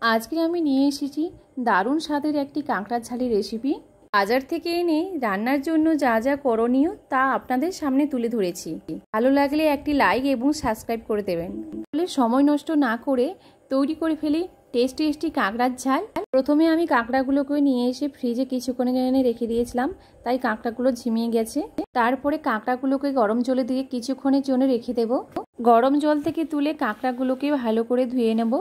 আজকে আমি নিয়ে এসেছি দারুণ স্বাদের একটি কাঁকড়ার ঝালের রেসিপি। বাজার থেকে এনে রান্নার জন্য যা যা করণীয় তা আপনাদের সামনে তুলে ধরেছি। ভালো লাগলে একটি লাইক এবং সাবস্ক্রাইব করে দেবেন। তাহলে সময় নষ্ট না করে তৈরি করে ফেলি টেস্টি কাঁকড়ার ঝাল। প্রথমে আমি কাঁকড়াগুলোকে নিয়ে এসে ফ্রিজে কিছুক্ষণের জন্য রেখে দিয়েছিলাম, তাই কাঁকড়াগুলো ঝিমিয়ে গেছে। তারপরে কাঁকড়াগুলোকে গরম জলে দিয়ে কিছুক্ষণের জন্য রেখে দেব। গরম জল থেকে তুলে কাঁকড়াগুলোকে ভালো করে ধুয়ে নেব।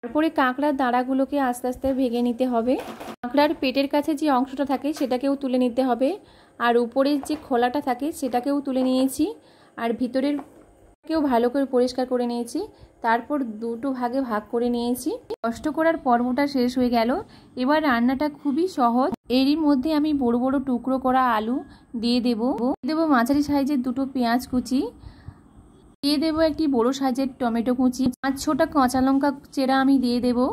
তারপরে কাঁকড়ার দাঁড়াগুলোকে আস্তে আস্তে ভেঙে নিতে হবে। কাঁকড়ার পেটের কাছে যে অংশটা থাকে সেটাকেও তুলে নিতে হবে, আর উপরের যে খোলাটা থাকে সেটাকেও তুলে নিয়েছি, আর ভিতরেরকেও ভালো করে পরিষ্কার করে নিয়েছি। তারপর দুটো ভাগে ভাগ করে নিয়েছি। কষ্ট করার পর্বটা শেষ হয়ে গেল। এবার রান্নাটা খুবই সহজ। এরই মধ্যে আমি বড় বড় টুকরো করা আলু দিয়ে দেবো মাঝারি সাইজের দুটো পেঁয়াজ কুচি দিয়ে দেবো, একটি বড় সাইজের টমেটো কুচি, 5-6টা কাঁচা লঙ্কা চেরা আমি দিয়ে দেবো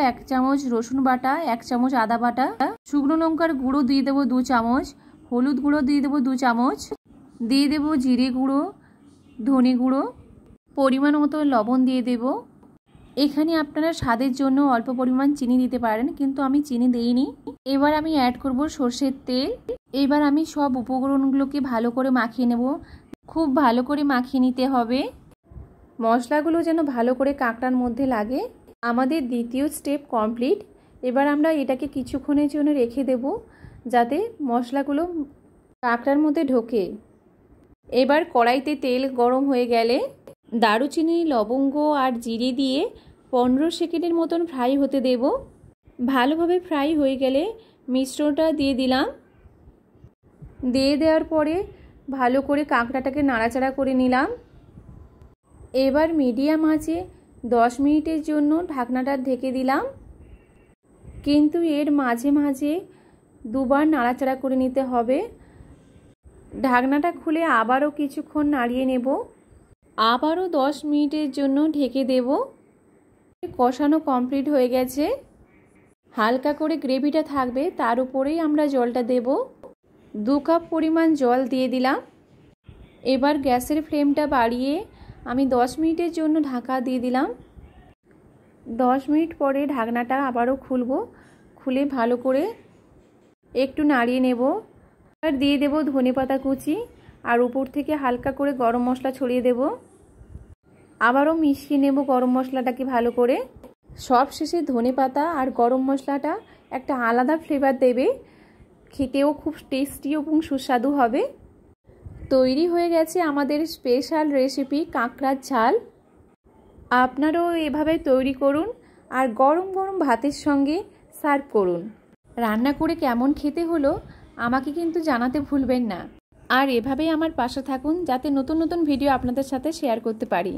1 চামচ রসুন বাটা, 1 চামচ আদা বাটা, শুকনো লঙ্কার গুঁড়ো দিয়ে দেবো 2 চামচ, হলুদ গুঁড়ো দিয়ে দেবো 2 চামচ, দিয়ে দেবো জিরে গুঁড়ো, ধনে গুঁড়ো, পরিমাণ মতো লবণ দিয়ে দেবো। এখানে আপনারা স্বাদের জন্য অল্প পরিমাণ চিনি দিতে পারেন, কিন্তু আমি চিনি দিইনি। এবার আমি অ্যাড করব সর্ষের তেল। এবার আমি সব উপকরণগুলোকে ভালো করে মাখিয়ে নেব। খুব ভালো করে মাখিয়ে নিতে হবে, মশলাগুলো যেন ভালো করে কাঁকড়ার মধ্যে লাগে। আমাদের দ্বিতীয় স্টেপ কমপ্লিট। এবার আমরা এটাকে কিছুক্ষণের জন্য রেখে দেব, যাতে মশলাগুলো কাঁকড়ার মধ্যে ঢোকে। এবার কড়াইতে তেল গরম হয়ে গেলে দারুচিনি, লবঙ্গ আর জিরে দিয়ে 15 সেকেন্ডের মতন ফ্রাই হতে দেব। ভালোভাবে ফ্রাই হয়ে গেলে মিশ্রণটা দিয়ে দিলাম। দিয়ে দেওয়ার পরে ভালো করে কাঁকড়াটাকে নাড়াচাড়া করে নিলাম। এবার মিডিয়াম আঁচে 10 মিনিটের জন্য ঢাকনাটা ঢেকে দিলাম, কিন্তু এর মাঝে মাঝে দুবার নাড়াচাড়া করে নিতে হবে। ঢাকনাটা খুলে আবারও কিছুক্ষণ নাড়িয়ে নেব। আবারও 10 মিনিটের জন্য ঢেকে দেব। কষানো কমপ্লিট হয়ে গেছে। হালকা করে গ্রেভিটা থাকবে, তার উপরেই আমরা জলটা দেব। 2 কাপ পরিমাণ জল দিয়ে দিলাম। এবার গ্যাসের ফ্লেমটা বাড়িয়ে আমি 10 মিনিটের জন্য ঢাকা দিয়ে দিলাম। 10 মিনিট পরে ঢাকনাটা আবারও খুলে ভালো করে একটু নাড়িয়ে নেব। আর দিয়ে দেব ধনেপাতা কুচি, আর উপর থেকে হালকা করে গরম মশলা ছড়িয়ে দেব। আবারও মিশিয়ে নেব গরম মশলাটাকে ভালো করে। সব শেষে ধনেপাতা আর গরম মশলাটা একটা আলাদা ফ্লেভার দেবে, খেতেও খুব টেস্টি এবং সুস্বাদু হবে। তৈরি হয়ে গেছে আমাদের স্পেশাল রেসিপি কাঁকড়ার ঝাল। আপনারাও এভাবে তৈরি করুন আর গরম গরম ভাতের সঙ্গে সার্ভ করুন। রান্না করে কেমন খেতে হলো আমাকে কিন্তু জানাতে ভুলবেন না। আর এভাবেই আমার পাশে থাকুন, যাতে নতুন নতুন ভিডিও আপনাদের সাথে শেয়ার করতে পারি।